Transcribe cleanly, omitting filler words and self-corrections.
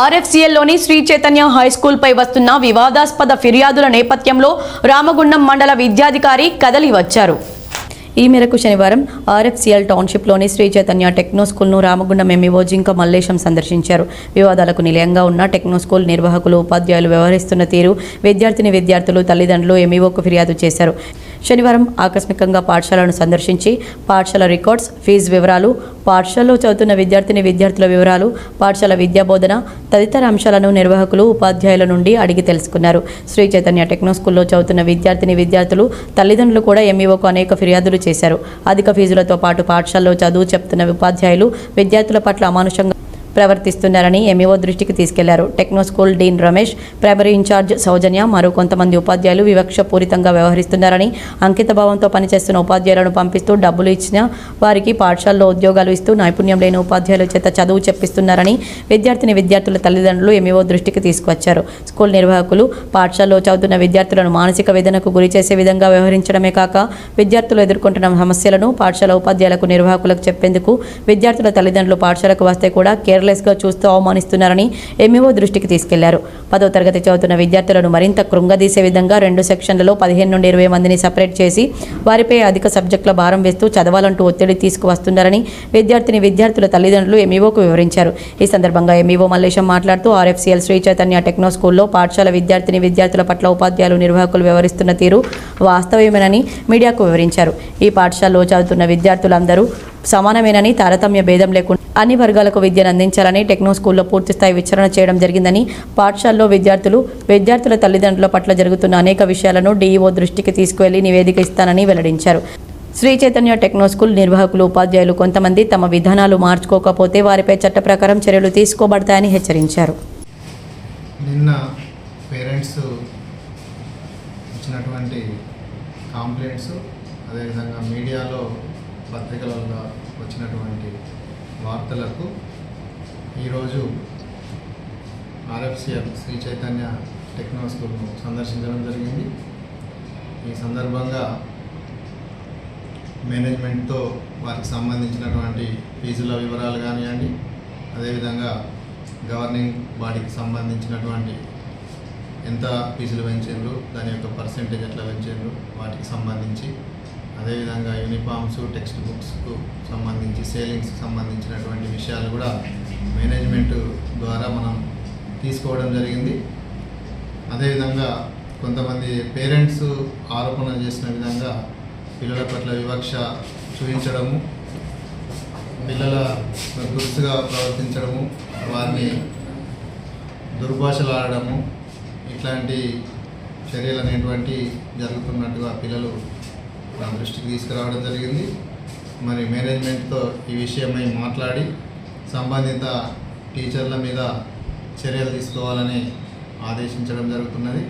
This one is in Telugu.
ఆర్ఎఫ్సిఎల్లోని శ్రీ చైతన్య హైస్కూల్పై వస్తున్న వివాదాస్పద ఫిర్యాదుల నేపథ్యంలో రామగుండం మండల విద్యాధికారి కదలి వచ్చారు. ఈ మేరకు శనివారం ఆర్ఎఫ్సిఎల్ టౌన్షిప్లోని శ్రీ చైతన్య టెక్నో స్కూల్ను రామగుండం ఎంఈఓ జింక మల్లేశం సందర్శించారు. వివాదాలకు నిలయంగా ఉన్న టెక్నో స్కూల్ నిర్వాహకులు, ఉపాధ్యాయులు వ్యవహరిస్తున్న తీరు, విద్యార్థులు, తల్లిదండ్రులు ఎంఈఓకు ఫిర్యాదు చేశారు. శనివారం ఆకస్మికంగా పాఠశాలను సందర్శించి పాఠశాల రికార్డ్స్, ఫీజు వివరాలు, పాఠశాలలో చదువుతున్న విద్యార్థుల వివరాలు, పాఠశాల విద్యాబోధన తదితర అంశాలను నిర్వాహకులు, ఉపాధ్యాయుల నుండి అడిగి తెలుసుకున్నారు. శ్రీ చైతన్య టెక్నో స్కూల్లో చదువుతున్న విద్యార్థులు, తల్లిదండ్రులు కూడా ఎంఈఓకు అనేక ఫిర్యాదులు చేశారు. అధిక ఫీజులతో పాటు పాఠశాలలో చదువు చెప్తున్న ఉపాధ్యాయులు విద్యార్థుల పట్ల అమానుషంగా ప్రవర్తిస్తున్నారని ఎంఈఓ దృష్టికి తీసుకెళ్లారు. Techno school dean Ramesh, primary incharge Soujanya, మరో కొంతమంది ఉపాధ్యాయులు వివక్షపూరితంగా వ్యవహరిస్తున్నారని, అంకితభావంతో పనిచేస్తున్న ఉపాధ్యాయులను పంపిస్తూ డబ్బులు ఇచ్చిన వారికి పాఠశాలలో ఉద్యోగాలు ఇస్తూ నైపుణ్యం లేని ఉపాధ్యాయుల చేత చదువు చెప్పిస్తున్నారని విద్యార్థుల తల్లిదండ్రులు ఎంఈఓ దృష్టికి తీసుకువచ్చారు. స్కూల్ నిర్వాహకులు పాఠశాలలో చదువుతున్న విద్యార్థులను మానసిక వేదనకు గురి చేసే విధంగా వ్యవహరించడమే కాక విద్యార్థులు ఎదుర్కొంటున్న సమస్యలను పాఠశాల ఉపాధ్యాయులకు, నిర్వాహకులకు చెప్పేందుకు విద్యార్థుల తల్లిదండ్రులు పాఠశాలకు వస్తే కూడా కేర్లెస్గా చూస్తూ అవమానిస్తున్నారని ఎంఈఓ దృష్టికి తీసుకెళ్లారు. 10వ తరగతి చదువుతున్న విద్యార్థులను మరింత కృంగదీసే విధంగా 2 సెక్షన్లలో 15 నుండి 20 మందిని సపరేట్ చేసి వారిపై అధిక సబ్జెక్టుల భారం వేస్తూ చదవాలంటూ ఒత్తిడి తీసుకువస్తున్నారని విద్యార్థుల తల్లిదండ్రులు ఎంఈఓకు వివరించారు. ఈ సందర్భంగా ఎంఈఓ మల్లేశం మాట్లాడుతూ ఆర్ఎఫ్సిఎల్ శ్రీ చైతన్య టెక్నో స్కూల్లో పాఠశాల విద్యార్థుల పట్ల ఉపాధ్యాయులు, నిర్వాహకులు వ్యవహరిస్తున్న తీరు వాస్తవమేనని మీడియాకు వివరించారు. ఈ పాఠశాలలో చదువుతున్న విద్యార్థులందరూ సమానమేనని, తారతమ్య భేదం లేకుండా అన్ని వర్గాలకు విద్యను అందించాలని టెక్నో స్కూల్లో పూర్తిస్థాయి విచారణ చేయడం జరిగిందని, పాఠశాలలో విద్యార్థుల తల్లిదండ్రుల పట్ల జరుగుతున్న అనేక విషయాలను డీఈఓ దృష్టికి తీసుకువెళ్లి నివేదిక ఇస్తానని వెల్లడించారు. శ్రీ చైతన్య టెక్నో స్కూల్ నిర్వాహకులు, ఉపాధ్యాయులు కొంతమంది తమ విధానాలు మార్చుకోకపోతే వారిపై చట్ట ప్రకారం చర్యలు తీసుకోబడతాయని హెచ్చరించారు. నిన్న పేరెంట్స్ ఇచ్చినటువంటి కంప్లైంట్స్, అదేవిధంగా మీడియాలో పత్రికలలో వచ్చినటువంటి వార్తలకు ఈరోజు ఆర్ఎఫ్సిఎల్ శ్రీ చైతన్య టెక్నో స్కూల్ను సందర్శించడం జరిగింది. ఈ సందర్భంగా మేనేజ్మెంట్తో వారికి సంబంధించినటువంటి ఫీజుల వివరాలు కానివ్వండి, అదేవిధంగా గవర్నింగ్ బాడీకి సంబంధించినటువంటి ఎంత ఫీజులు పెంచారు, దాని యొక్క పర్సెంటేజ్ ఎట్లా పెంచారు వాటికి సంబంధించి, అదేవిధంగా యూనిఫామ్స్, టెక్స్ట్ బుక్స్కు సంబంధించి, సేలింగ్స్కి సంబంధించినటువంటి విషయాలు కూడా మేనేజ్మెంట్ ద్వారా మనం తీసుకోవడం జరిగింది. అదేవిధంగా కొంతమంది పేరెంట్స్ ఆరోపణ చేసిన విధంగా పిల్లల పట్ల వివక్ష చూపించడము, పిల్లల దురుసుగా ప్రవర్తించడము, వారిని దుర్భాషలాడము, ఇట్లాంటి చర్యలు అనేటువంటి జరుగుతున్నట్టుగా పిల్లలు నా దృష్టికి తీసుకురావడం జరిగింది. మరి మేనేజ్మెంట్తో ఈ విషయమై మాట్లాడి సంబంధిత టీచర్ల మీద చర్యలు తీసుకోవాలని ఆదేశించడం జరుగుతున్నది.